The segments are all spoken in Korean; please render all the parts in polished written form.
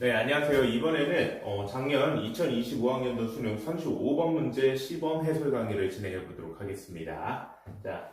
네, 안녕하세요. 이번에는 작년 2025학년도 수능 35번 문제 시범 해설 강의를 진행해 보도록 하겠습니다. 자,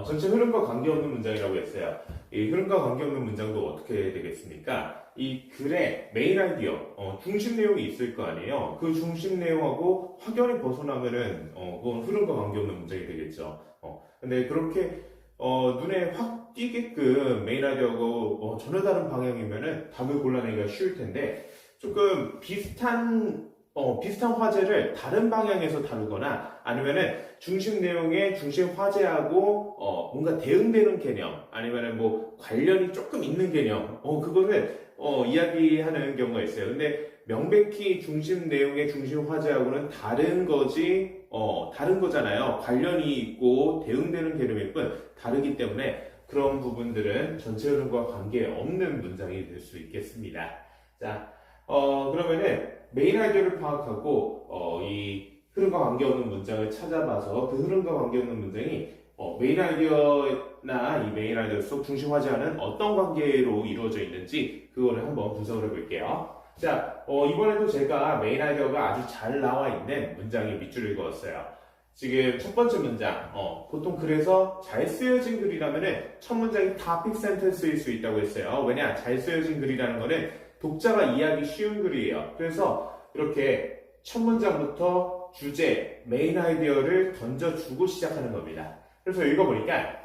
전체 흐름과 관계없는 문장이라고 했어요. 이 흐름과 관계없는 문장도 어떻게 되겠습니까? 이 글의 메인 아이디어, 중심 내용이 있을 거 아니에요. 그 중심 내용하고 확연히 벗어나면은, 그건 흐름과 관계없는 문장이 되겠죠. 근데 그렇게 눈에 확 띄게끔 메인 아이디어하고 전혀 다른 방향이면은 답을 골라내기가 쉬울 텐데 조금 비슷한 화제를 다른 방향에서 다루거나 아니면은 중심 내용의 중심 화제하고 뭔가 대응되는 개념 아니면은 뭐 관련이 조금 있는 개념 그거를 이야기하는 경우가 있어요. 근데 명백히 중심 내용의 중심 화제하고는 다른 거잖아요. 관련이 있고 대응되는 개념일 뿐 다르기 때문에 그런 부분들은 전체 흐름과 관계없는 문장이 될 수 있겠습니다. 자, 그러면은 메인 아이디어를 파악하고 이 흐름과 관계없는 문장을 찾아봐서 그 흐름과 관계없는 문장이 메인 아이디어나 이 메인 아이디어 속 중심 화제하는 어떤 관계로 이루어져 있는지 그거를 한번 분석을 해볼게요. 자, 이번에도 제가 메인 아이디어가 아주 잘 나와 있는 문장의 밑줄을 그었어요. 지금 첫 번째 문장, 보통 그래서 잘 쓰여진 글이라면은 첫 문장이 topic sentence일 수 있다고 했어요. 왜냐? 잘 쓰여진 글이라는 거는 독자가 이해하기 쉬운 글이에요. 그래서 이렇게 첫 문장부터 주제, 메인 아이디어를 던져주고 시작하는 겁니다. 그래서 읽어보니까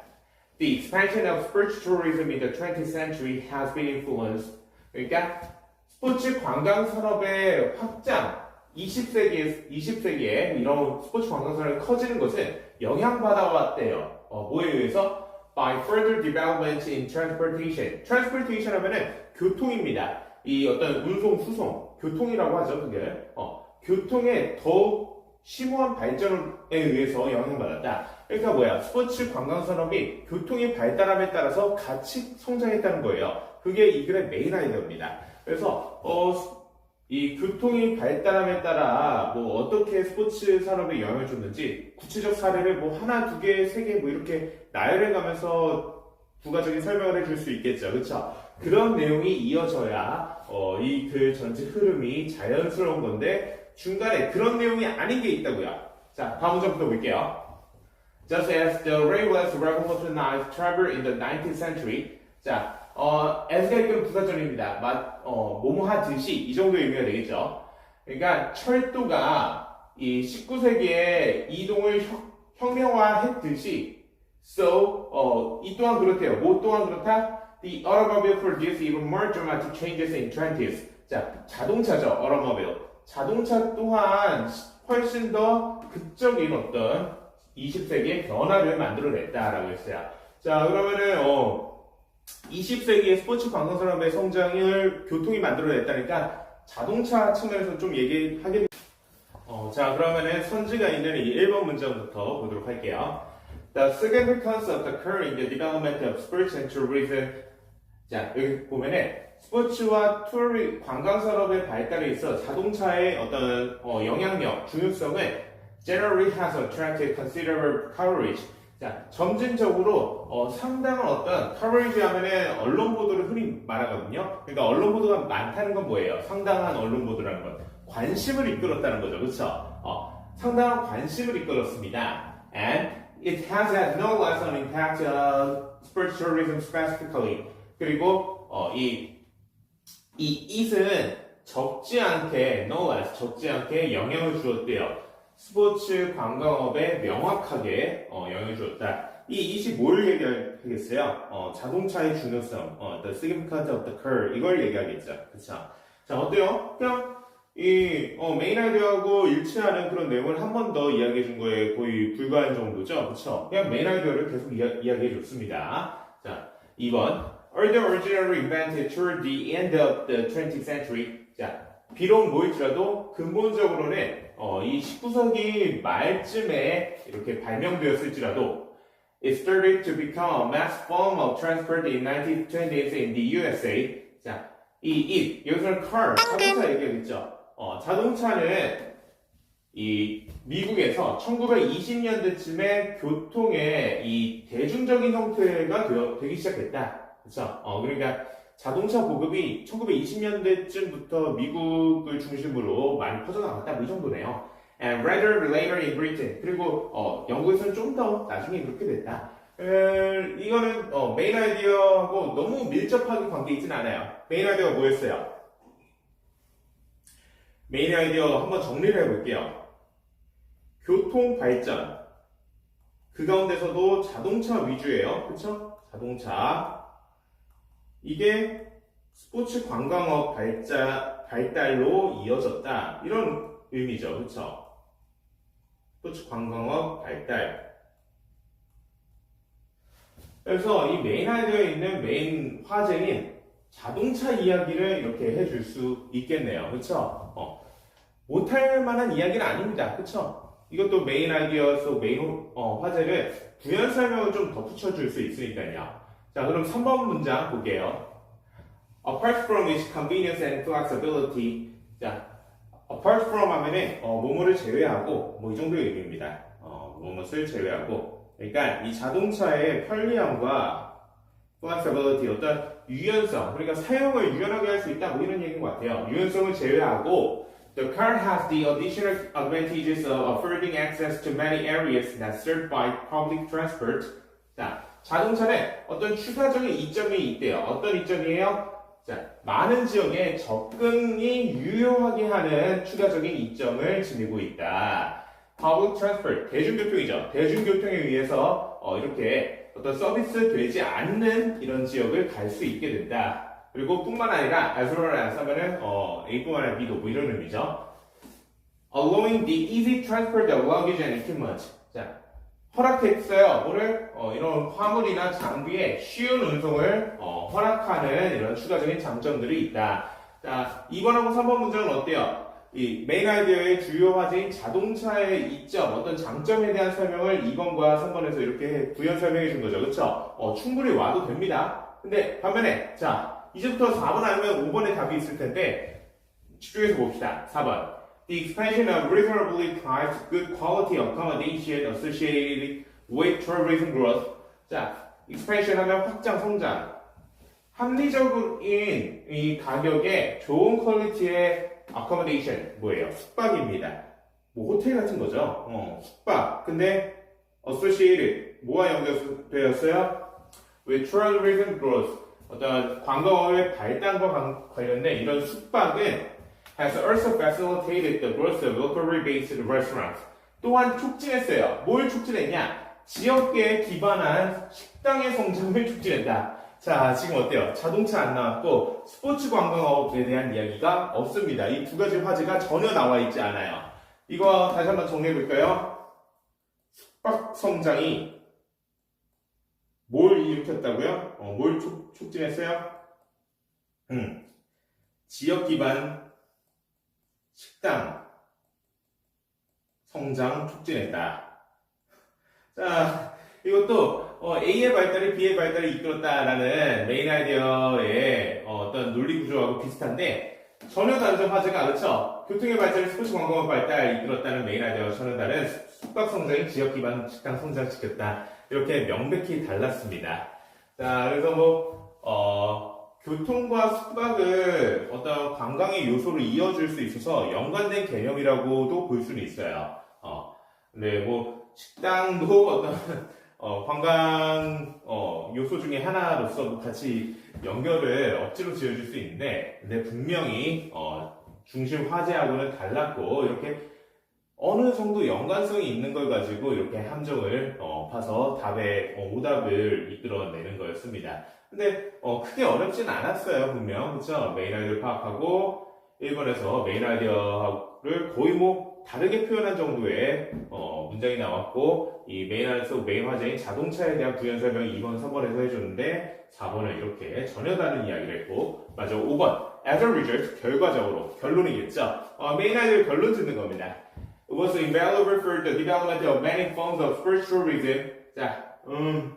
The expansion of sports tourism in the 20th century has been influenced. 그러니까 스포츠 관광 산업의 확장, 20세기에 이런 스포츠 관광 산업이 커지는 것은 영향받아 왔대요. 뭐에 의해서? By further development in transportation. transportation 하면은 교통입니다. 이 어떤 운송, 수송, 교통이라고 하죠, 그게. 교통의 더욱 심오한 발전에 의해서 영향받았다. 그러니까 뭐야? 스포츠 관광 산업이 교통이 발달함에 따라서 같이 성장했다는 거예요. 그게 이 글의 메인 아이디어입니다. 그래서 이 교통이 발달함에 따라 뭐 어떻게 스포츠 산업에 영향을 줬는지 구체적 사례를 뭐 하나, 두 개, 세 개 뭐 이렇게 나열해 가면서 부가적인 설명을 해줄 수 있겠죠, 그렇죠? 그런 내용이 이어져야 이 글 전체 흐름이 자연스러운 건데 중간에 그런 내용이 아닌 게 있다고요. 자, 다음 문장부터 볼게요. Just as the railways revolutionized travel in the 19th century. 자, as가 이끄는 부사절입니다. 뭐뭐 하듯이 이 정도 의미가 되겠죠. 그러니까 철도가 이 19세기에 이동을 혁명화했듯이 so 이 또한 그렇대요. 뭐 또한 그렇다? The automobile produced even more dramatic changes in 20s. 자, 자동차죠. automobile. 자동차 또한 훨씬 더 극적인 어떤 20세기의 변화를 만들어냈다라고 했어요. 자, 그러면은 20세기의 스포츠 관광 산업의 성장을 교통이 만들어냈다니까 자동차 측면에서 좀 얘기하게 자, 그러면은 선지가 있는 이 1번 문장부터 보도록 할게요. The significance of the current development of sports and tourism. 자, 여기 보면은 스포츠와 관광 산업의 발달에 있어 자동차의 어떤 영향력, 중요성을 generally has attracted considerable coverage. 자, 점진적으로 상당한 어떤 coverage 하면은 언론 보도를 흔히 말하거든요. 그러니까 언론 보도가 많다는 건 뭐예요? 상당한 언론 보도라는 건 관심을 이끌었다는 거죠, 그렇죠? 상당한 관심을 이끌었습니다. And it has had no less an impact on sports tourism specifically. 그리고 이 it은 적지 않게 no less 적지 않게 영향을 주었대요. 스포츠 관광업에 명확하게 영향을 주었다. 이 it이 뭘 얘기하겠어요? 자동차의 중요성, the significance of the curve 이걸 얘기하겠죠. 그쵸? 자, 어때요? 그냥 이 메인 아이디어하고 일치하는 그런 내용을 한 번 더 이야기해 준 거에 거의 불과한 정도죠. 그쵸? 그냥 메인 아이디어를 계속 이야기해 줬습니다. 자, 2번. Although originally invented toward the end of the 20th century. 자, 비록 뭐일지라도 근본적으로는 이 19세기 말쯤에 이렇게 발명되었을지라도 it started to become a mass form of transport in 1920s in the USA. 자, 이 여기서는 car, 자동차 얘기하겠죠. 자동차는 이 미국에서 1920년대쯤에 교통의 이 대중적인 형태가 되기 시작했다. 그렇죠? 그러니까 자동차 보급이 1920년대쯤부터 미국을 중심으로 많이 퍼져나갔다 뭐 이 정도네요. And rather later in Britain. 그리고 영국에서는 좀 더 나중에 그렇게 됐다. 이거는 메인 아이디어하고 너무 밀접하게 관계 있진 않아요. 메인 아이디어가 뭐였어요? 메인 아이디어 한번 정리를 해볼게요. 교통 발전. 그 가운데서도 자동차 위주예요. 그쵸? 자동차. 이게 스포츠 관광업 발달로 이어졌다. 이런 의미죠. 그쵸? 스포츠 관광업 발달. 그래서 이 메인 아이디어에 있는 메인 화제인 자동차 이야기를 이렇게 해줄 수 있겠네요. 그쵸? 못할 만한 이야기는 아닙니다. 그쵸? 이것도 메인 아이디어 속 메인 화제를 부연 설명을 좀 덧붙여줄 수 있으니까요. 자, 그럼 3번 문장 볼게요. Apart from its convenience and flexibility. 자, apart from 하면은 뭐뭐를 제외하고 뭐 이 정도의 의미입니다. 뭐뭐를 제외하고. 그러니까 이 자동차의 편리함과 flexibility 어떤 유연성, 그러니까 사용을 유연하게 할 수 있다 뭐 이런 얘기인 것 같아요. 유연성을 제외하고 The car has the additional advantages of affording access to many areas not served by public transport. 자, 자동차는 어떤 추가적인 이점이 있대요. 어떤 이점이에요? 자, 많은 지역에 접근이 유효하게 하는 추가적인 이점을 지니고 있다. Public transport, 대중교통이죠. 대중교통에 의해서 이렇게 어떤 서비스 되지 않는 이런 지역을 갈 수 있게 된다. 그리고 뿐만 아니라 as well as 하면은 A뿐만 아니라 B도 뭐 이런 의미죠. Allowing the easy transport of luggage and equipment. 자, 허락했어요. 뭐를 이런 화물이나 장비의 쉬운 운송을 허락하는 이런 추가적인 장점들이 있다. 자, 2번하고 3번 문장은 어때요? 이 메인 아이디어의 주요 화제인 자동차의 이점, 어떤 장점에 대한 설명을 2번과 3번에서 이렇게 부연 설명해 준 거죠. 그쵸? 충분히 와도 됩니다. 근데 반면에 자, 이제부터 4번 아니면 5번에 답이 있을 텐데 집중해서 봅시다. 4번. The expansion of reasonably priced good quality accommodation associated with tourism growth. 자, expansion 하면 확장, 성장. 합리적인 이 가격에 좋은 퀄리티의 accommodation 뭐예요? 숙박입니다. 뭐 호텔 같은 거죠. 숙박. 근데 associated 뭐와 연결되었어요? with tourism growth. 어떤 관광업의 발달과 관련된 이런 숙박은 has also facilitated the growth of locally based restaurants. 또한 촉진했어요. 뭘 촉진했냐? 지역계에 기반한 식당의 성장을 촉진했다. 자, 지금 어때요? 자동차 안 나왔고 스포츠 관광업에 대한 이야기가 없습니다. 이 두 가지 화제가 전혀 나와 있지 않아요. 이거 다시 한번 정리해 볼까요? 숙박 성장이 뭘 일으켰다고요? 뭘 촉진했어요? 지역 기반 식당 성장 촉진했다. 자, 이것도 A의 발달이 B의 발달을 이끌었다라는 메인 아이디어의 어떤 논리 구조하고 비슷한데 전혀 다른 화제가 그렇죠? 교통의 발달이 스포츠 관광업 발달 이끌었다는 메인 아이디어와 전혀 다른 숙박 성장이 지역 기반 식당 성장시켰다. 이렇게 명백히 달랐습니다. 자, 그래서 교통과 숙박을 어떤 관광의 요소로 이어줄 수 있어서 연관된 개념이라고도 볼 수는 있어요. 근데 뭐 식당도 어떤 관광 요소 중에 하나로서 뭐 같이 연결을 억지로 지어줄 수 있는데, 근데 분명히 중심 화제하고는 달랐고 이렇게 어느 정도 연관성이 있는 걸 가지고 이렇게 함정을 파서 답의 오답을 이끌어내는 거였습니다. 근데 크게 어렵진 않았어요. 분명. 그쵸? 메인 아이디어를 파악하고 1번에서 메인 아이디어를 거의 뭐 다르게 표현한 정도의 문장이 나왔고, 이 메인 아이디어 메인 화제인 자동차에 대한 부연 설명을 2번, 3번에서 해줬는데 4번은 이렇게 전혀 다른 이야기를 했고, 맞아 5번 as a result, 결과적으로 결론이겠죠. 메인 아이디어 결론 듣는 겁니다. It was invaluable for the development of many forms of sports tourism. 자,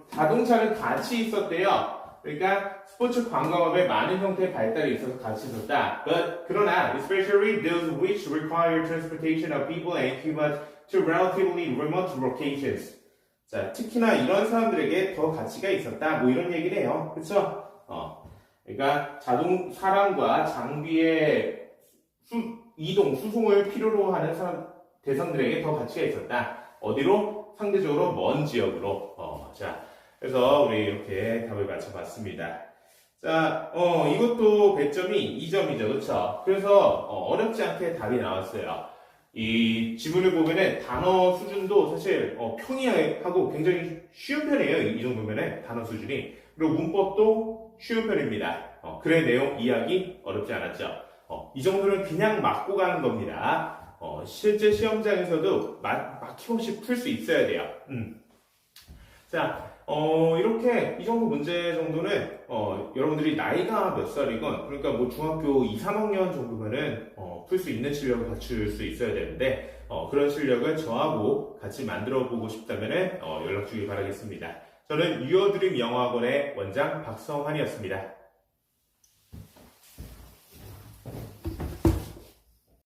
자동차는 가치 있었대요. 그러니까 스포츠 관광업에 많은 형태의 발달이 있어서 가치 있었다. 그러나 especially those which require transportation of people and equipment to relatively remote locations. 자, 특히나 이런 사람들에게 더 가치가 있었다. 뭐 이런 얘기네요. 그쵸? 그러니까 자동 사람과 장비의 이동, 수송을 필요로 하는 대상들에게 더 가치가 있었다. 어디로? 상대적으로 먼 지역으로. 자, 그래서 우리 이렇게 답을 맞춰봤습니다. 자, 이것도 배점이 2점이죠. 그렇죠? 그래서 어렵지 않게 답이 나왔어요. 이 지문을 보면은 단어 수준도 사실 평이하고 굉장히 쉬운 편이에요. 이 정도면은 단어 수준이. 그리고 문법도 쉬운 편입니다. 글의 내용 이해하기 어렵지 않았죠. 이 정도는 그냥 맞고 가는 겁니다. 실제 시험장에서도 막힘없이 풀 수 있어야 돼요. 자, 이렇게 이 정도 문제 정도는 여러분들이 나이가 몇 살이건 그러니까 뭐 중학교 2, 3학년 정도면은 풀 수 있는 실력을 갖출 수 있어야 되는데 그런 실력을 저하고 같이 만들어 보고 싶다면은 연락 주길 바라겠습니다. 저는 유어드림 영어학원의 원장 박성환이었습니다.